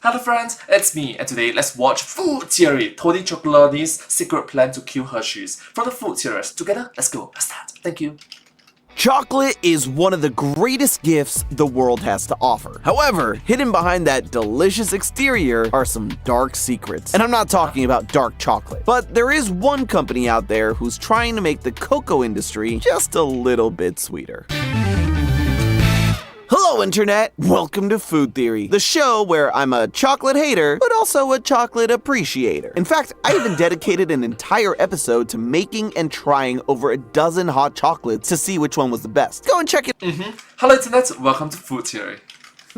Hello friends, it's me, and today let's watch Food Theory, Tony Chocolonely's secret plan to kill Hershey's. From the Food Theorists, together, let's go, let's start. Thank you. Chocolate is one of the greatest gifts the world has to offer. However, hidden behind that delicious exterior are some dark secrets. And I'm not talking about dark chocolate, but there is one company out there who's trying to make the cocoa industry just a little bit sweeter. Hello Internet! Welcome to Food Theory, the show where I'm a chocolate hater, but also a chocolate appreciator. In fact, I even dedicated an entire episode to making and trying over a dozen hot chocolates to see which one was the best. Go and check it Hello Internet, welcome to Food Theory.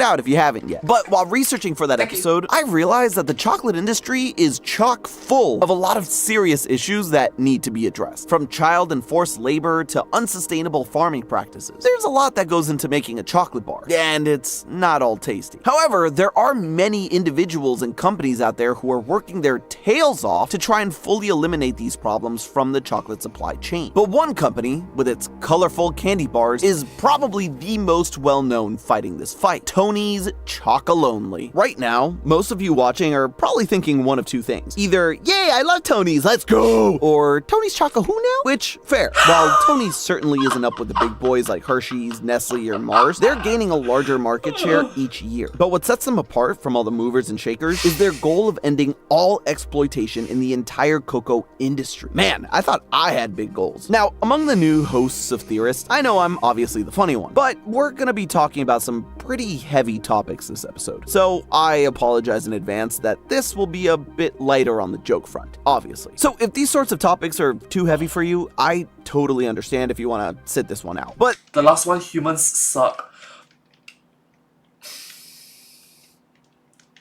out if you haven't yet. But while researching for that episode, I realized that the chocolate industry is chock full of a lot of serious issues that need to be addressed. From child and forced labor to unsustainable farming practices. There's a lot that goes into making a chocolate bar, and it's not all tasty. However, there are many individuals and companies out there who are working their tails off to try and fully eliminate these problems from the chocolate supply chain. But one company, with its colorful candy bars, is probably the most well-known fighting this fight. Tony's Chocolonely. Right now, most of you watching are probably thinking one of two things. Either, yay, I love Tony's, let's go! Or, Tony's Choco who now? Which, fair. While Tony's certainly isn't up with the big boys like Hershey's, Nestle, or Mars, they're gaining a larger market share each year. But what sets them apart from all the movers and shakers is their goal of ending all exploitation in the entire cocoa industry. Man, I thought I had big goals. Now, among the new hosts of Theorists, I know I'm obviously the funny one, but we're gonna be talking about some pretty heavy topics this episode. So I apologize in advance that this will be a bit lighter on the joke front, obviously. So if these sorts of topics are too heavy for you, I totally understand if you want to sit this one out. But The last one, humans suck.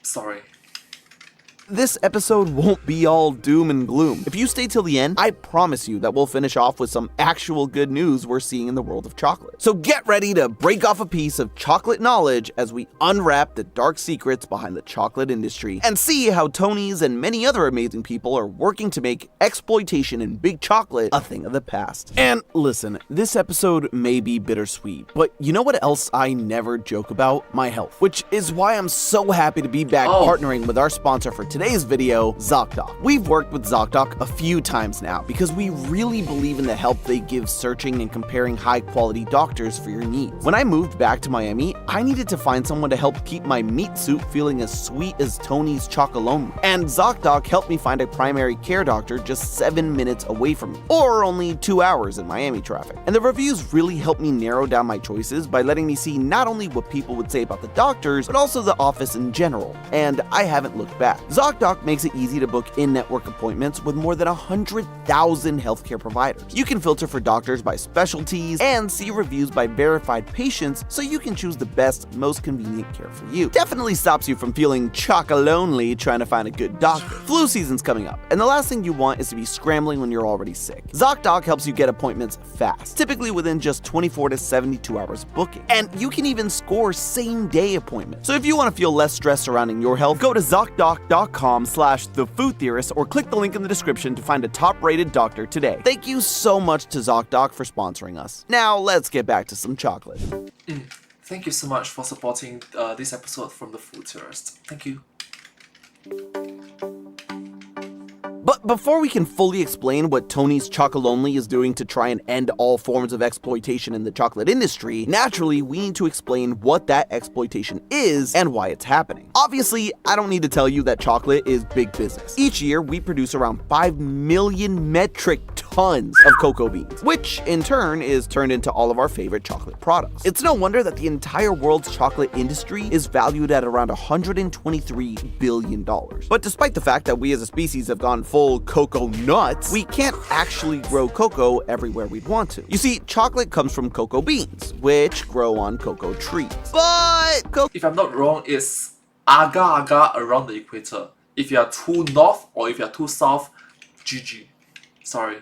Sorry. this episode won't be all doom and gloom. If you stay till the end, I promise you that we'll finish off with some actual good news we're seeing in the world of chocolate. So get ready to break off a piece of chocolate knowledge as we unwrap the dark secrets behind the chocolate industry and see how Tony's and many other amazing people are working to make exploitation in big chocolate a thing of the past. And listen, this episode may be bittersweet, but you know what else I never joke about? My health. Which is why I'm so happy to be back partnering with our sponsor for today's video, ZocDoc. We've worked with ZocDoc a few times now because we really believe in the help they give searching and comparing high quality doctors for your needs. When I moved back to Miami, I needed to find someone to help keep my meat soup feeling as sweet as Tony's Chocolonely. And ZocDoc helped me find a primary care doctor just 7 minutes away from me, or only 2 hours in Miami traffic. And the reviews really helped me narrow down my choices by letting me see not only what people would say about the doctors, but also the office in general. And I haven't looked back. ZocDoc makes it easy to book in-network appointments with more than 100,000 healthcare providers. You can filter for doctors by specialties and see reviews by verified patients so you can choose the best, most convenient care for you. Definitely stops you from feeling chocolonely trying to find a good doctor. Flu season's coming up, and the last thing you want is to be scrambling when you're already sick. ZocDoc helps you get appointments fast, typically within just 24 to 72 hours of booking. And you can even score same-day appointments. So if you want to feel less stress surrounding your health, go to ZocDoc.com/thefoodtheorist or click the link in the description to find a top-rated doctor today. Thank you so much to ZocDoc for sponsoring us. Now let's get back to some chocolate. Thank you so much for supporting this episode from the Food Theorist. Thank you. But before we can fully explain what Tony's Chocolonely is doing to try and end all forms of exploitation in the chocolate industry, naturally we need to explain what that exploitation is and why it's happening. Obviously, I don't need to tell you that chocolate is big business. Each year, we produce around 5 million metric tons of cocoa beans, which in turn is turned into all of our favorite chocolate products. It's no wonder that the entire world's chocolate industry is valued at around $123 billion. But despite the fact that we as a species have gone full cocoa nuts, we can't actually grow cocoa everywhere we'd want to. You see, chocolate comes from cocoa beans, which grow on cocoa trees. But If I'm not wrong, it's agar-agar around the equator. If you are too north or if you are too south, GG. Sorry.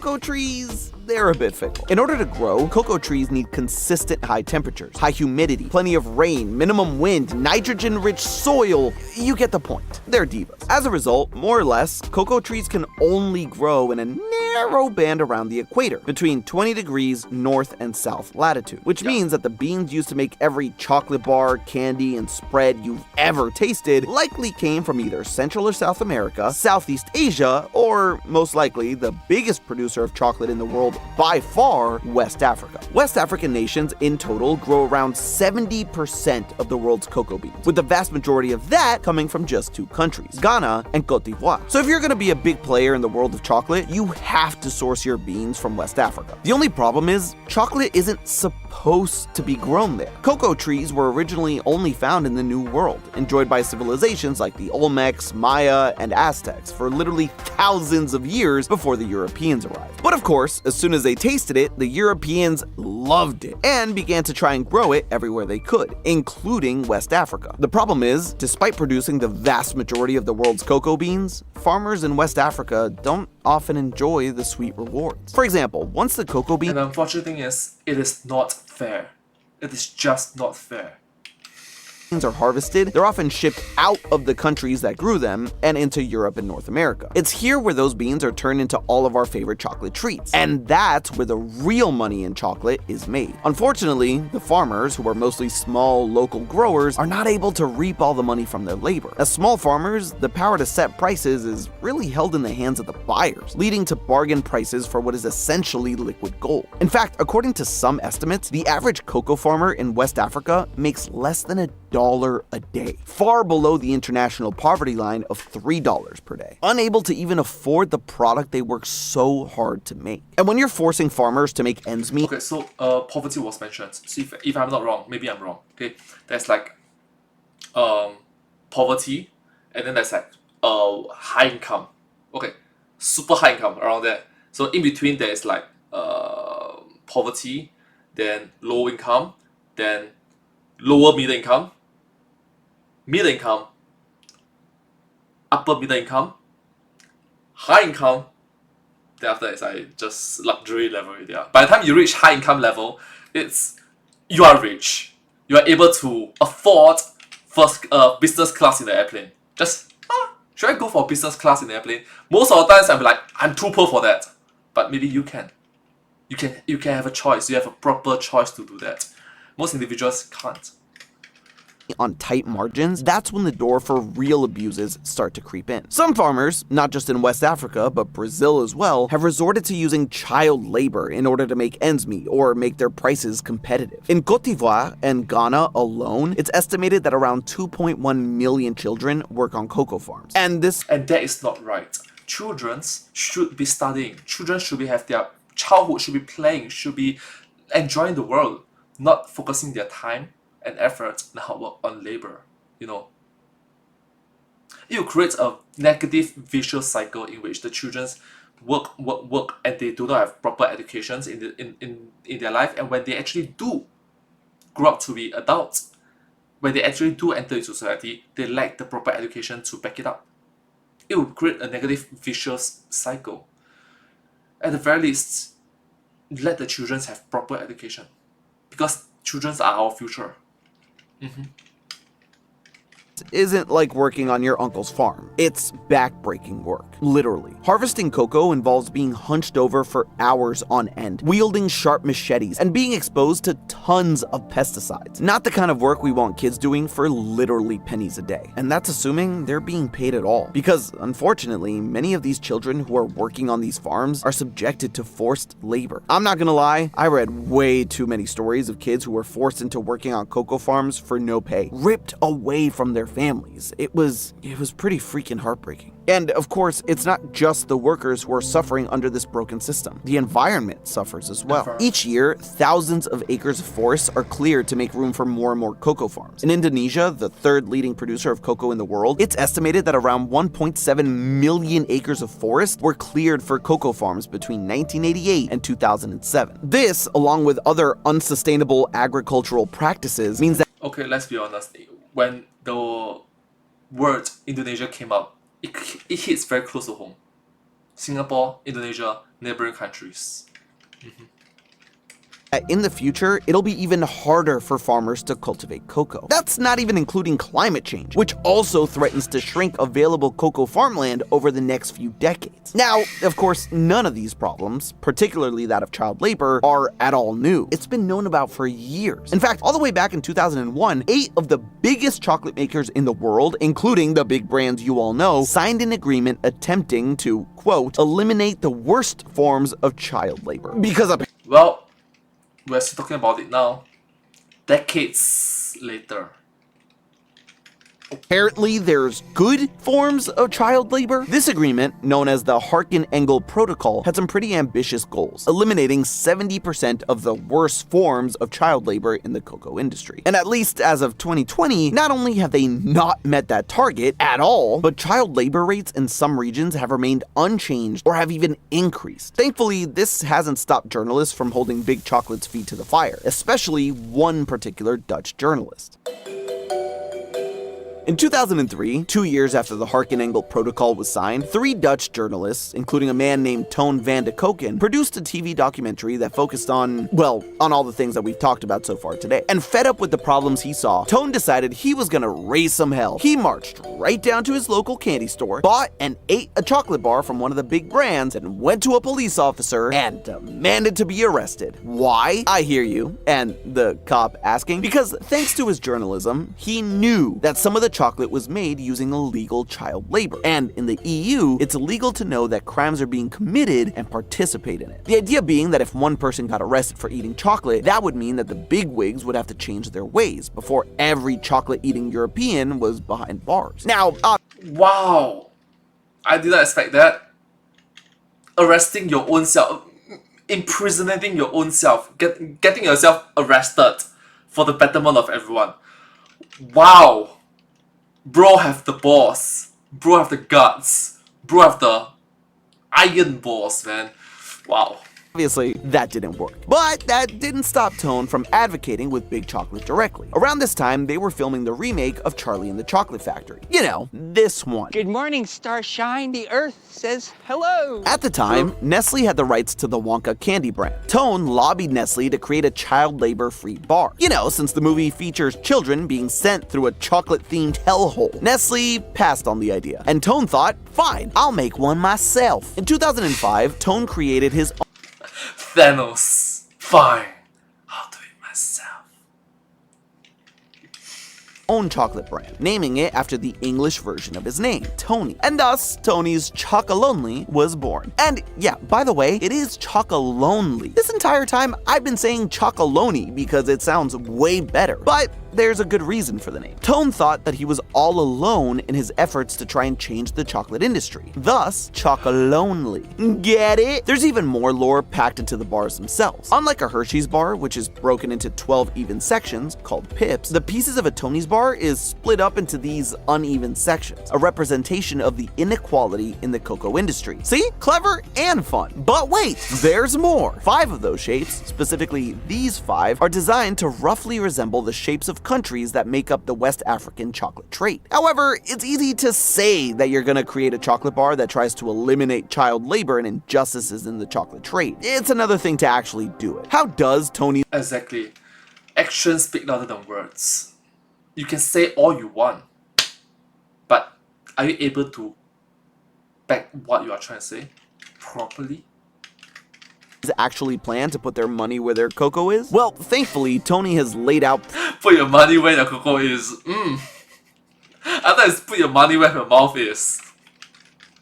cocoa trees, they're a bit fickle. In order to grow, cocoa trees need consistent high temperatures, high humidity, plenty of rain, minimum wind, nitrogen-rich soil. You get the point. They're divas. As a result, more or less, cocoa trees can only grow in a narrow band around the equator, between 20 degrees north and south latitude, which means that the beans used to make every chocolate bar, candy, and spread you've ever tasted likely came from either Central or South America, Southeast Asia, or most likely the biggest producer of chocolate in the world by far, West Africa. West African nations in total grow around 70% of the world's cocoa beans, with the vast majority of that coming from just two countries, Ghana and Cote d'Ivoire. So if you're going to be a big player in the world of chocolate, you have to source your beans from West Africa. The only problem is, chocolate isn't supposed to be grown there. Cocoa trees were originally only found in the New World, enjoyed by civilizations like the Olmecs, Maya, and Aztecs for literally thousands of years before the Europeans arrived. But of course, as soon as they tasted it, the Europeans loved it and began to try and grow it everywhere they could, including West Africa. The problem is, despite producing the vast majority of the world's cocoa beans, farmers in West Africa don't often enjoy the sweet rewards. For example, once the cocoa bean— And the unfortunate thing is, it is not fair. It is just not fair. are harvested, they're often shipped out of the countries that grew them and into Europe and North America. It's here where those beans are turned into all of our favorite chocolate treats, and that's where the real money in chocolate is made. Unfortunately, the farmers, who are mostly small local growers, are not able to reap all the money from their labor. As small farmers, the power to set prices is really held in the hands of the buyers, leading to bargain prices for what is essentially liquid gold. In fact, according to some estimates, the average cocoa farmer in West Africa makes less than $1 a day, far below the international poverty line of $3 per day, unable to even afford the product they work so hard to make. And when you're forcing farmers to make ends meet— Okay, so poverty was mentioned. So if I'm not wrong, maybe I'm wrong. Okay, there's like poverty, and then there's like high income. Okay, super high income around there. So in between there is like poverty, then low income, then lower middle income, middle income, upper middle income, high income. Then after that, it's like just luxury level. Yeah. By the time you reach high income level, you are rich. You are able to afford first business class in the airplane. Just should I go for business class in the airplane? Most of the times I'm like, I'm too poor for that. But maybe you can. You can have a choice. You have a proper choice to do that. Most individuals can't. On tight margins, that's when the door for real abuses start to creep in. Some farmers, not just in West Africa, but Brazil as well, have resorted to using child labor in order to make ends meet or make their prices competitive. In Cote d'Ivoire and Ghana alone, it's estimated that around 2.1 million children work on cocoa farms. And that is not right. Children should be studying. Children should have their childhood, should be playing, should be enjoying the world, not focusing their time and effort and hard work on labor. It will create a negative vicious cycle in which the children work, and they do not have proper educations in their life. And when they actually do grow up to be adults, when they actually do enter into society, they lack the proper education to back it up. It will create a negative vicious cycle. At the very least, let the children have proper education, because children are our future. isn't like working on your uncle's farm. It's back-breaking work, literally. Harvesting cocoa involves being hunched over for hours on end, wielding sharp machetes, and being exposed to tons of pesticides. Not the kind of work we want kids doing for literally pennies a day. And that's assuming they're being paid at all. Because, unfortunately, many of these children who are working on these farms are subjected to forced labor. I'm not gonna lie, I read way too many stories of kids who were forced into working on cocoa farms for no pay, ripped away from their families. It was pretty freaking heartbreaking. And of course, it's not just the workers who are suffering under this broken system. The environment suffers as well. Each year, thousands of acres of forests are cleared to make room for more and more cocoa farms. In Indonesia, the third leading producer of cocoa in the world, it's estimated that around 1.7 million acres of forest were cleared for cocoa farms between 1988 and 2007. This, along with other unsustainable agricultural practices, means that— Okay, let's be honest. When the word Indonesia came up, it hits very close to home. Singapore, Indonesia, neighboring countries. In the future, it'll be even harder for farmers to cultivate cocoa. That's not even including climate change, which also threatens to shrink available cocoa farmland over the next few decades. Now, of course, none of these problems, particularly that of child labor, are at all new. It's been known about for years. In fact, all the way back in 2001, 8 of the biggest chocolate makers in the world, including the big brands you all know, signed an agreement attempting to, quote, eliminate the worst forms of child labor. Because Well, we're still talking about it now, decades later. apparently there's good forms of child labor. This agreement, known as the Harkin-Engel Protocol, had some pretty ambitious goals, eliminating 70% of the worst forms of child labor in the cocoa industry. And at least as of 2020, not only have they not met that target at all, but child labor rates in some regions have remained unchanged or have even increased. Thankfully, this hasn't stopped journalists from holding Big Chocolate's feet to the fire, especially one particular Dutch journalist. In 2003, 2 years after the Harkin-Engel Protocol was signed, 3 Dutch journalists, including a man named Toon van de Koken, produced a TV documentary that focused on, well, on all the things that we've talked about so far today. And fed up with the problems he saw, Toon decided he was gonna raise some hell. He marched right down to his local candy store, bought and ate a chocolate bar from one of the big brands, and went to a police officer and demanded to be arrested. Why? I hear you, and the cop asking. Because thanks to his journalism, he knew that some of the chocolate was made using illegal child labor. And in the EU, it's illegal to know that crimes are being committed and participate in it. The idea being that if one person got arrested for eating chocolate, that would mean that the bigwigs would have to change their ways before every chocolate-eating European was behind bars. Now, Wow, I did not expect that. Arresting your own self, imprisoning your own self, getting yourself arrested for the betterment of everyone. Wow. Bro have the balls. Bro have the guts. Bro have the iron balls, man. Wow. obviously, that didn't work. But that didn't stop Toon from advocating with Big Chocolate directly. Around this time, they were filming the remake of Charlie and the Chocolate Factory. You know, this one. Good morning, Starshine. The Earth says hello. At the time, Nestle had the rights to the Wonka candy brand. Toon lobbied Nestle to create a child labor-free bar. You know, since the movie features children being sent through a chocolate-themed hellhole. Nestle passed on the idea, and Toon thought, fine, I'll make one myself. In 2005, Toon created his Thanos. Fine. I'll do it myself. own chocolate brand, naming it after the English version of his name, Tony. And thus, Tony's Chocolonely was born. And yeah, by the way, it is Chocolonely. This entire time, I've been saying Chocolonely because it sounds way better. But there's a good reason for the name. Toon thought that he was all alone in his efforts to try and change the chocolate industry. Thus, Chocolonely. Get it? There's even more lore packed into the bars themselves. Unlike a Hershey's bar, which is broken into 12 even sections, called pips, the pieces of a Tony's bar is split up into these uneven sections, a representation of the inequality in the cocoa industry. See? Clever and fun. But wait, there's more. 5 of those shapes, specifically these 5, are designed to roughly resemble the shapes of countries that make up the West African chocolate trade. However, it's easy to say that you're gonna create a chocolate bar that tries to eliminate child labor and injustices in the chocolate trade. It's another thing to actually do it. How does Tony Exactly. Actions speak louder than words. You can say all you want, but are you able to back what you are trying to say properly? actually plan to put their money where their cocoa is? Well, thankfully, Tony has laid out Put your money where your cocoa is. I thought it's put your money where your mouth is.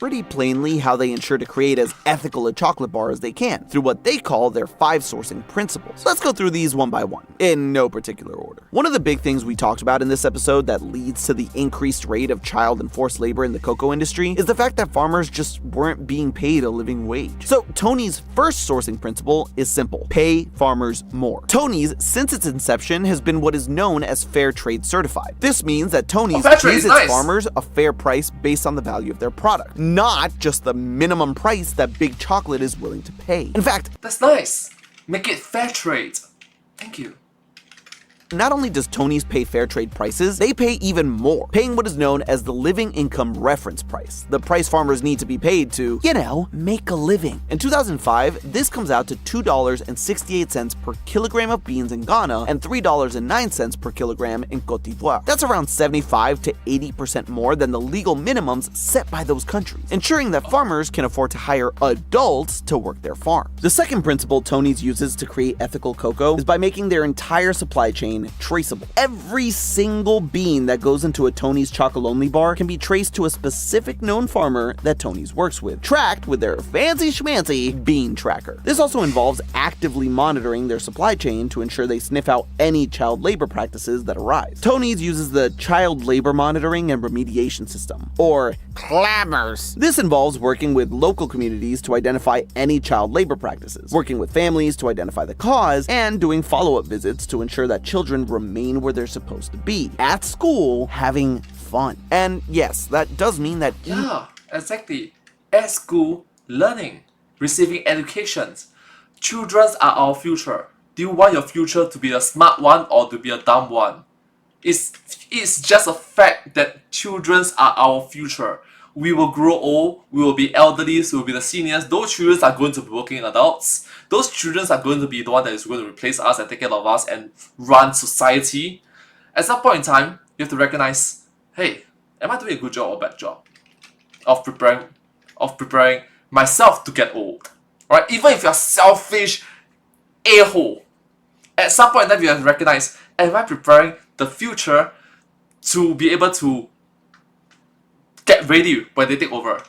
pretty plainly how they ensure to create as ethical a chocolate bar as they can, through what they call their 5 sourcing principles. Let's go through these one by one, in no particular order. One of the big things we talked about in this episode that leads to the increased rate of child and forced labor in the cocoa industry is the fact that farmers just weren't being paid a living wage. So Tony's first sourcing principle is simple: pay farmers more. Tony's, since its inception, has been what is known as fair trade certified. This means that Tony's fair trade pays is its nice. farmers a fair price based on the value of their product, not just the minimum price that Big Chocolate is willing to pay. In fact, That's nice. Make it fair trade. Thank you. not only does Tony's pay fair trade prices, they pay even more, paying what is known as the living income reference price, the price farmers need to be paid to, make a living. In 2005, this comes out to $2.68 per kilogram of beans in Ghana and $3.09 per kilogram in Côte d'Ivoire. That's around 75 to 80% more than the legal minimums set by those countries, ensuring that farmers can afford to hire adults to work their farms. The second principle Tony's uses to create ethical cocoa is by making their entire supply chain traceable. Every single bean that goes into a Tony's Chocolonely bar can be traced to a specific known farmer that Tony's works with, tracked with their fancy schmancy bean tracker. This also involves actively monitoring their supply chain to ensure they sniff out any child labor practices that arise. Tony's uses the Child Labor Monitoring and Remediation System, or CLAMORS. This involves working with local communities to identify any child labor practices, working with families to identify the cause, and doing follow-up visits to ensure that children remain where they're supposed to be, at school, having fun. And yes, that does mean that Yeah, exactly. At school, learning, receiving educations. Children are our future. Do you want your future to be a smart one or to be a dumb one? It's just a fact that children are our future. We will grow old, we will be elderly, we will be the seniors. Those children are going to be working adults. Those children are going to be the one that is going to replace us and take care of us and run society. At some point in time, you have to recognize, hey, am I doing a good job or bad job of preparing myself to get old? Right? Even if you're selfish a-hole, at some point in time you have to recognize, am I preparing the future to be able to get ready when they take over?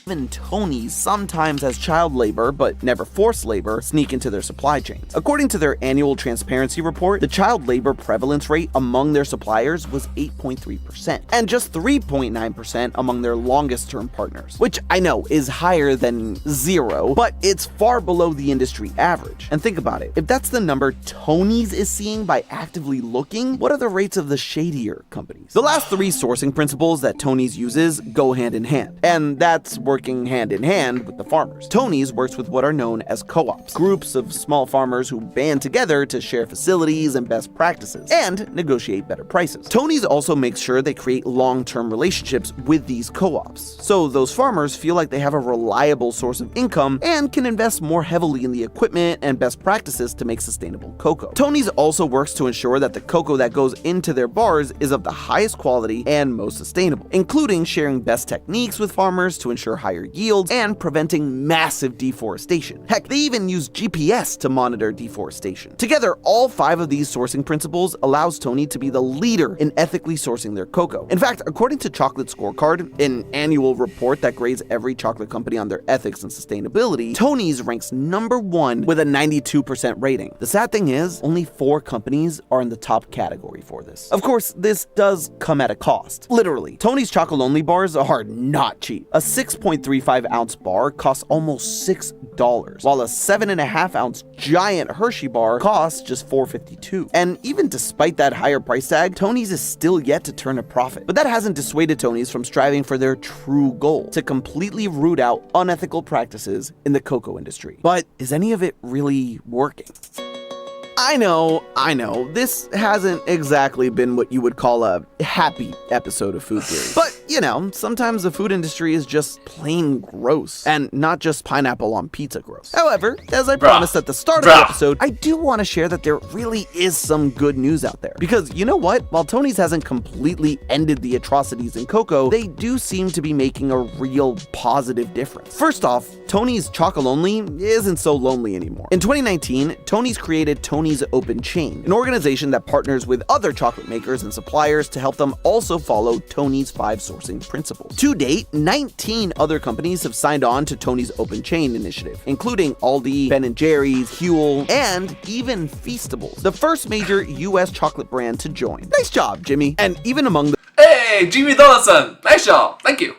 even Tony's sometimes as child labor, but never forced labor, sneak into their supply chains. According to their annual transparency report, the child labor prevalence rate among their suppliers was 8.3%, and just 3.9% among their longest term partners, which I know is higher than 0, but it's far below the industry average. And think about it, if that's the number Tony's is seeing by actively looking, what are the rates of the shadier companies? The last 3 sourcing principles that Tony's uses go hand in hand, and that's working hand in hand with the farmers. Tony's works with what are known as co-ops, groups of small farmers who band together to share facilities and best practices, and negotiate better prices. Tony's also makes sure they create long-term relationships with these co-ops, so those farmers feel like they have a reliable source of income and can invest more heavily in the equipment and best practices to make sustainable cocoa. Tony's also works to ensure that the cocoa that goes into their bars is of the highest quality and most sustainable, including sharing best techniques with farmers to ensure higher yields and preventing massive deforestation. Heck, they even use GPS to monitor deforestation. Together, all 5 of these sourcing principles allows Tony to be the leader in ethically sourcing their cocoa. In fact, according to Chocolate Scorecard, an annual report that grades every chocolate company on their ethics and sustainability, Tony's ranks number 1 with a 92% rating. The sad thing is, only 4 companies are in the top category for this. Of course, this does come at a cost. Literally, Tony's Chocolonely bars are not cheap. A 6.35 ounce bar costs almost $6, while a 7.5 ounce giant Hershey bar costs just $4.52. And even despite that higher price tag, Tony's is still yet to turn a profit. But that hasn't dissuaded Tony's from striving for their true goal, to completely root out unethical practices in the cocoa industry. But is any of it really working? I know, this hasn't exactly been what you would call a happy episode of Food Theory. But, sometimes the food industry is just plain gross, and not just pineapple on pizza gross. However, as I promised at the start of the episode, I do want to share that there really is some good news out there. Because you know what? While Tony's hasn't completely ended the atrocities in cocoa, they do seem to be making a real positive difference. First off, Tony's Chocolonely isn't so lonely anymore. In 2019, Tony's created Tony's Open Chain, an organization that partners with other chocolate makers and suppliers to help them also follow Tony's 5 sourcing principles. To date, 19 other companies have signed on to Tony's Open Chain initiative, including Aldi, Ben & Jerry's, Huel, and even Feastables, the first major US chocolate brand to join. Nice job, Jimmy. And even among the Hey, Jimmy Donaldson! Nice job! Thank you!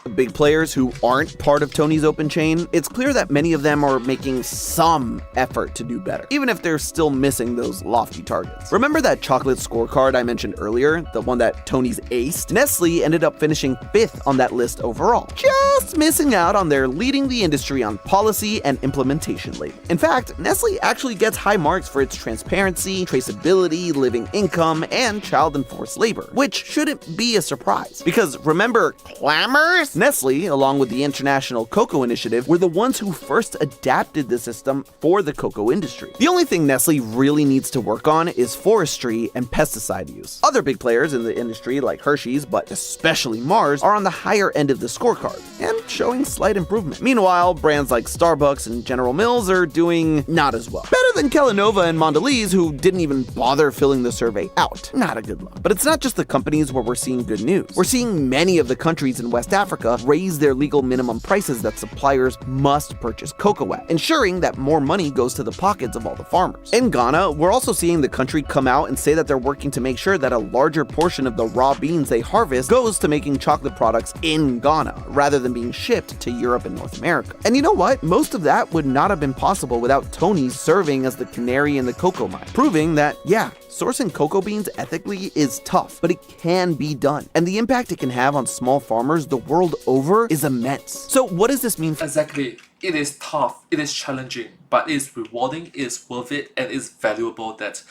Big players who aren't part of Tony's open chain, it's clear that many of them are making some effort to do better, even if they're still missing those lofty targets. Remember that chocolate scorecard I mentioned earlier, the one that Tony's aced? Nestle ended up finishing 5th on that list overall, just missing out on their leading the industry on policy and implementation label. In fact, Nestle actually gets high marks for its transparency, traceability, living income, and child enforced labor, which shouldn't be a surprise. Because remember Clamors? Nestle, along with the International Cocoa Initiative, were the ones who first adapted the system for the cocoa industry. The only thing Nestle really needs to work on is forestry and pesticide use. Other big players in the industry like Hershey's, but especially Mars, are on the higher end of the scorecard and showing slight improvement. Meanwhile, brands like Starbucks and General Mills are doing not as well. Better than Kellanova and Mondelez, who didn't even bother filling the survey out. Not a good look. But it's not just the companies where we're seeing good news. We're seeing many of the countries in West Africa raise their legal minimum prices that suppliers must purchase cocoa at, ensuring that more money goes to the pockets of all the farmers. In Ghana, we're also seeing the country come out and say that they're working to make sure that a larger portion of the raw beans they harvest goes to making chocolate products in Ghana, rather than being shipped to Europe and North America. And you know what? Most of that would not have been possible without Tony serving as the canary in the cocoa mine, proving that, yeah, sourcing cocoa beans ethically is tough, but it can be done. And the impact it can have on small farmers the world over is immense. So what does this mean for— Exactly. It is tough, it is challenging, but it is rewarding, it is worth it, and it is valuable that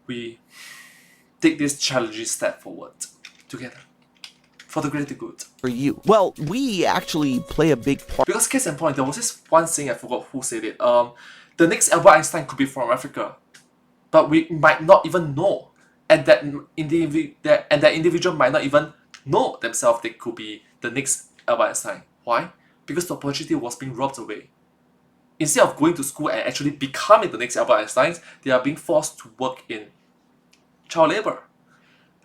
we take this challenging step forward together for the greater good. for you? Well, we actually play a big part. Because case in point, there was this one saying, I forgot who said it. The next Albert Einstein could be from Africa, but we might not even know, and that individual might not even know themselves they could be the next Albert Einstein. Why? Because the opportunity was being robbed away. Instead of going to school and actually becoming the next Albert Einstein, they are being forced to work in child labor,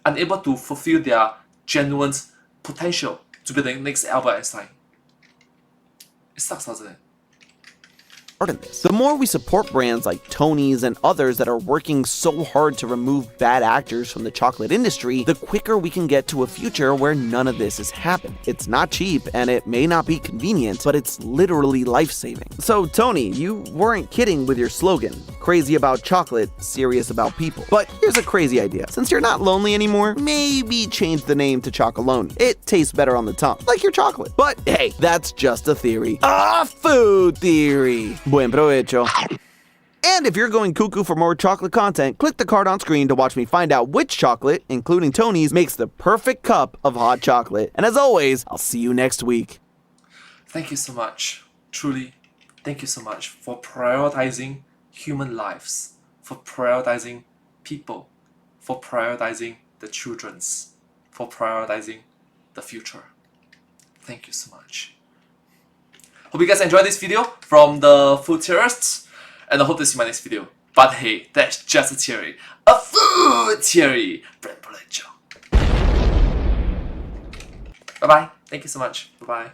unable to fulfill their genuine potential to be the next Albert Einstein. It sucks, doesn't it? In this. The more we support brands like Tony's and others that are working so hard to remove bad actors from the chocolate industry, the quicker we can get to a future where none of this is happening. It's not cheap and it may not be convenient, but it's literally life-saving. So Tony, you weren't kidding with your slogan, crazy about chocolate, serious about people. But here's a crazy idea. Since you're not lonely anymore, maybe change the name to Chocolonely. It tastes better on the tongue, like your chocolate. But hey, that's just a theory. A food theory. Buen provecho. And if you're going cuckoo for more chocolate content, click the card on screen to watch me find out which chocolate, including Tony's, makes the perfect cup of hot chocolate. And as always, I'll see you next week. Thank you so much. Truly, thank you so much for prioritizing human lives, for prioritizing people, for prioritizing the children's, for prioritizing the future. Thank you so much. Hope you guys enjoyed this video from the food theorists, and I hope to see my next video. But hey, that's just a theory. A food theory! Bye bye. Thank you so much. Bye bye.